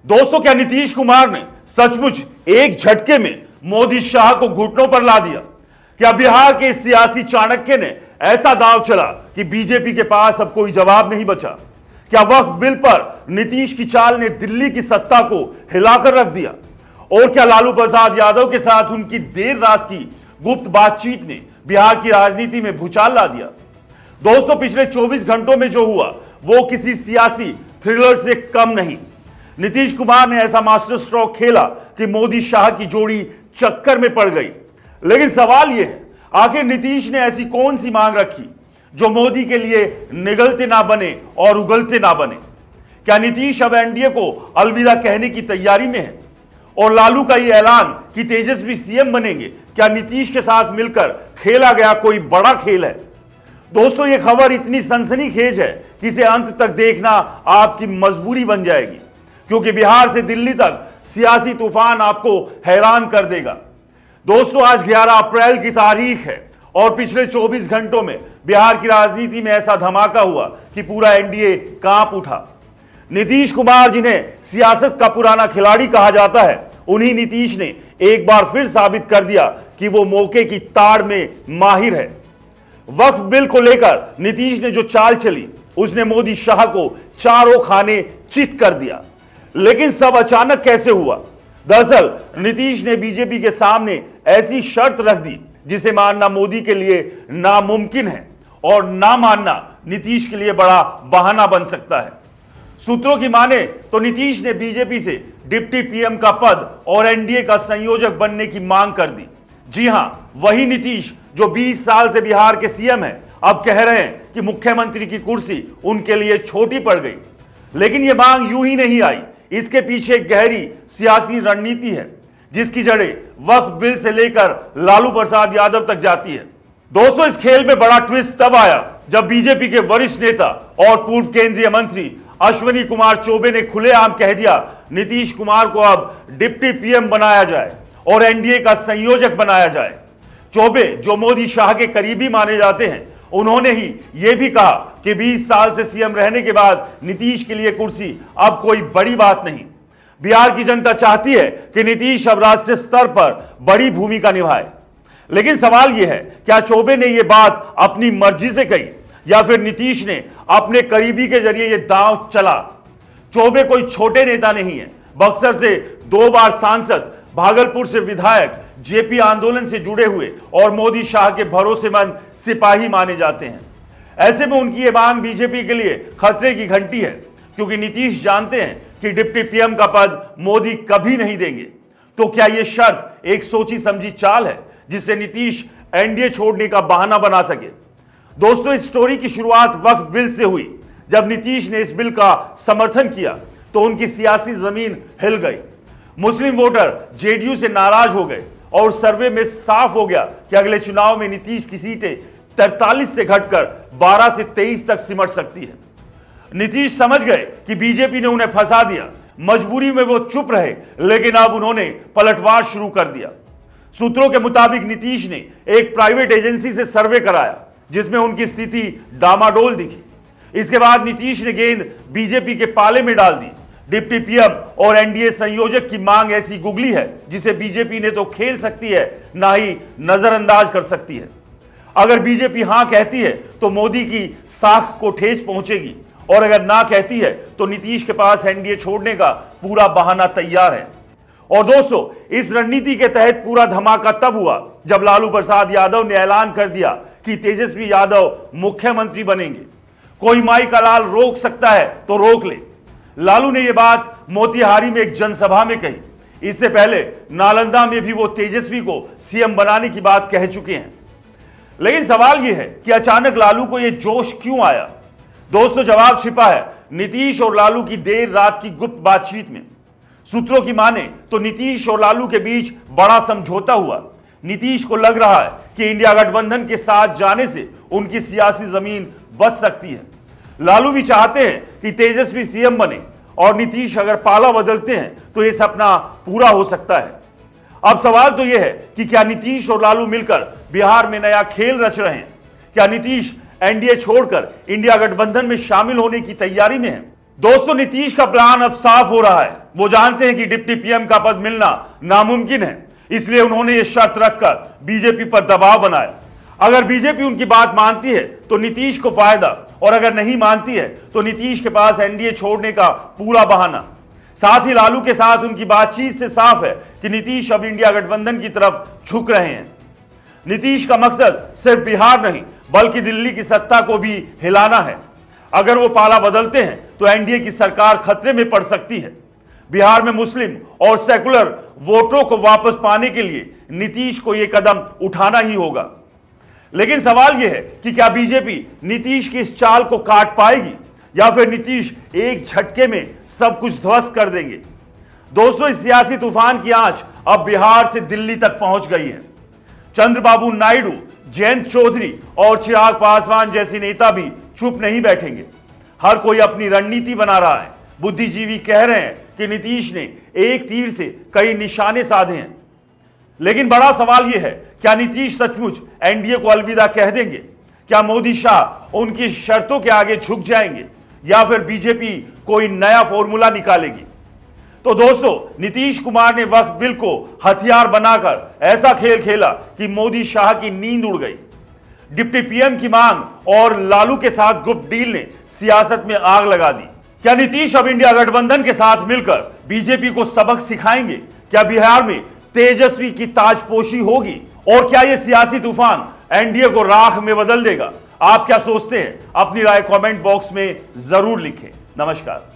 दोस्तों, क्या नीतीश कुमार ने सचमुच एक झटके में मोदी शाह को घुटनों पर ला दिया? क्या बिहार के सियासी चाणक्य ने ऐसा दांव चला कि बीजेपी के पास अब कोई जवाब नहीं बचा? क्या वक्फ बिल पर नीतीश की चाल ने दिल्ली की सत्ता को हिलाकर रख दिया? और क्या लालू प्रसाद यादव के साथ उनकी देर रात की गुप्त बातचीत ने बिहार की राजनीति में भूचाल ला दिया? दोस्तों, पिछले 24 घंटों में जो हुआ वो किसी सियासी थ्रिलर से कम नहीं। नीतीश कुमार ने ऐसा मास्टर स्ट्रोक खेला कि मोदी शाह की जोड़ी चक्कर में पड़ गई। लेकिन सवाल यह है, आखिर नीतीश ने ऐसी कौन सी मांग रखी जो मोदी के लिए निगलते ना बने और उगलते ना बने? क्या नीतीश अब एनडीए को अलविदा कहने की तैयारी में है? और लालू का यह ऐलान कि तेजस्वी सीएम बनेंगे, क्या नीतीश के साथ मिलकर खेला गया कोई बड़ा खेल है? दोस्तों, यह खबर इतनी सनसनीखेज है कि इसे अंत तक देखना आपकी मजबूरी बन जाएगी, क्योंकि बिहार से दिल्ली तक सियासी तूफान आपको हैरान कर देगा। दोस्तों, आज 11 अप्रैल की तारीख है और पिछले 24 घंटों में बिहार की राजनीति में ऐसा धमाका हुआ कि पूरा एनडीए कांप उठा। नीतीश कुमार, जिन्हें सियासत का पुराना खिलाड़ी कहा जाता है, उन्हीं नीतीश ने एक बार फिर साबित कर दिया कि वो मौके की ताड़ में माहिर है। वक्फ बिल को लेकर नीतीश ने जो चाल चली, उसने मोदी शाह को चारों खाने चित कर दिया। लेकिन सब अचानक कैसे हुआ? दरअसल नीतीश ने बीजेपी के सामने ऐसी शर्त रख दी जिसे मानना मोदी के लिए नामुमकिन है और ना मानना नीतीश के लिए बड़ा बहाना बन सकता है। सूत्रों की माने तो नीतीश ने बीजेपी से डिप्टी पीएम का पद और एनडीए का संयोजक बनने की मांग कर दी। जी हां, वही नीतीश जो 20 साल से बिहार के सीएम हैं, अब कह रहे हैं कि मुख्यमंत्री की कुर्सी उनके लिए छोटी पड़ गई। लेकिन यह मांग यूं ही नहीं आई, इसके पीछे एक गहरी सियासी रणनीति है जिसकी जड़ें वक्फ बिल से लेकर लालू प्रसाद यादव तक जाती है। दोस्तों, इस खेल में बड़ा ट्विस्ट तब आया जब बीजेपी के वरिष्ठ नेता और पूर्व केंद्रीय मंत्री अश्विनी कुमार चौबे ने खुलेआम कह दिया नीतीश कुमार को अब डिप्टी पीएम बनाया जाए और एनडीए का संयोजक बनाया जाए। चौबे, जो मोदी शाह के करीबी माने जाते हैं, उन्होंने ही यह भी कहा कि 20 साल से सीएम रहने के बाद नीतीश के लिए कुर्सी अब कोई बड़ी बात नहीं। बिहार की जनता चाहती है कि नीतीश अब राष्ट्रीय स्तर पर बड़ी भूमिका निभाए। लेकिन सवाल यह है, क्या चौबे ने यह बात अपनी मर्जी से कही या फिर नीतीश ने अपने करीबी के जरिए यह दांव चला? चौबे कोई छोटे नेता नहीं है। बक्सर से 2 बार सांसद, भागलपुर से विधायक, जेपी आंदोलन से जुड़े हुए और मोदी शाह के भरोसेमंद सिपाही माने जाते हैं। ऐसे में उनकी यह मांग बीजेपी के लिए खतरे की घंटी है, क्योंकि नीतीश जानते हैं कि डिप्टी पीएम का पद मोदी कभी नहीं देंगे। तो क्या यह शर्त एक सोची समझी चाल है जिससे नीतीश एनडीए छोड़ने का बहाना बना सके? दोस्तों, इस स्टोरी की शुरुआत वक्फ बिल से हुई। जब नीतीश ने इस बिल का समर्थन किया तो उनकी सियासी जमीन हिल गई। मुस्लिम वोटर जेडीयू से नाराज हो गए और सर्वे में साफ हो गया कि अगले चुनाव में नीतीश की सीटें 43 से घटकर 12 से 23 तक सिमट सकती है। नीतीश समझ गए कि बीजेपी ने उन्हें फंसा दिया। मजबूरी में वो चुप रहे, लेकिन अब उन्होंने पलटवार शुरू कर दिया। सूत्रों के मुताबिक नीतीश ने एक प्राइवेट एजेंसी से सर्वे कराया जिसमें उनकी स्थिति डामाडोल दिखी। इसके बाद नीतीश ने गेंद बीजेपी के पाले में डाल दी। डिप्टी पीएम और एनडीए संयोजक की मांग ऐसी गुगली है जिसे बीजेपी ने तो खेल सकती है, ना ही नजरअंदाज कर सकती है। अगर बीजेपी हां कहती है तो मोदी की साख को ठेस पहुंचेगी, और अगर ना कहती है तो नीतीश के पास एनडीए छोड़ने का पूरा बहाना तैयार है। और दोस्तों, इस रणनीति के तहत पूरा धमाका तब हुआ जब लालू प्रसाद यादव ने ऐलान कर दिया कि तेजस्वी यादव मुख्यमंत्री बनेंगे। कोई माई का लाल रोक सकता है तो रोक ले। लालू ने यह बात मोतिहारी में एक जनसभा में कही। इससे पहले नालंदा में भी वो तेजस्वी को सीएम बनाने की बात कह चुके हैं। लेकिन सवाल यह है कि अचानक लालू को यह जोश क्यों आया? दोस्तों, जवाब छिपा है नीतीश और लालू की देर रात की गुप्त बातचीत में। सूत्रों की माने तो नीतीश और लालू के बीच बड़ा समझौता हुआ। नीतीश को लग रहा है कि इंडिया गठबंधन के साथ जाने से उनकी सियासी जमीन बच सकती है। लालू भी चाहते हैं कि तेजस्वी सीएम बने, और नीतीश अगर पाला बदलते हैं तो यह सपना पूरा हो सकता है। अब सवाल तो यह है कि क्या नीतीश और लालू मिलकर बिहार में नया खेल रच रहे हैं? क्या नीतीश एनडीए छोड़कर इंडिया गठबंधन में शामिल होने की तैयारी में है? दोस्तों, नीतीश का प्लान अब साफ हो रहा है। वो जानते हैं कि डिप्टी पीएम का पद मिलना नामुमकिन है, इसलिए उन्होंने ये शर्त रखकर बीजेपी पर दबाव बनाया। अगर बीजेपी उनकी बात मानती है तो नीतीश को फायदा, और अगर नहीं मानती है तो नीतीश के पास एनडीए छोड़ने का पूरा बहाना। साथ ही लालू के साथ उनकी बातचीत से साफ है कि नीतीश अब इंडिया गठबंधन की तरफ झुक रहे हैं। नीतीश का मकसद सिर्फ बिहार नहीं बल्कि दिल्ली की सत्ता को भी हिलाना है। अगर वो पाला बदलते हैं तो एनडीए की सरकार खतरे में पड़ सकती है। बिहार में मुस्लिम और सेकुलर वोटरों को वापस पाने के लिए नीतीश को यह कदम उठाना ही होगा। लेकिन सवाल यह है कि क्या बीजेपी नीतीश की इस चाल को काट पाएगी या फिर नीतीश एक झटके में सब कुछ ध्वस्त कर देंगे। दोस्तों, इस सियासी तूफान की आंच अब बिहार से दिल्ली तक पहुंच गई है। चंद्रबाबू नायडू, जयंत चौधरी और चिराग पासवान जैसे नेता भी चुप नहीं बैठेंगे। हर कोई अपनी रणनीति बना रहा है। बुद्धिजीवी कह रहे हैं कि नीतीश ने एक तीर से कई निशाने साधे हैं। लेकिन बड़ा सवाल यह है, क्या नीतीश सचमुच एनडीए को अलविदा कह देंगे? क्या मोदी शाह उनकी शर्तों के आगे झुक जाएंगे या फिर बीजेपी कोई नया फॉर्मूला निकालेगी? तो दोस्तों, नीतीश कुमार ने वक्फ बिल को हथियार बनाकर ऐसा खेल खेला कि मोदी शाह की नींद उड़ गई। डिप्टी पीएम की मांग और लालू के साथ गुप्त डील ने सियासत में आग लगा दी। क्या नीतीश अब इंडिया गठबंधन के साथ मिलकर बीजेपी को सबक सिखाएंगे? क्या बिहार में तेजस्वी की ताजपोशी होगी? और क्या यह सियासी तूफान एनडीए को राख में बदल देगा? आप क्या सोचते हैं? अपनी राय कमेंट बॉक्स में जरूर लिखें। नमस्कार।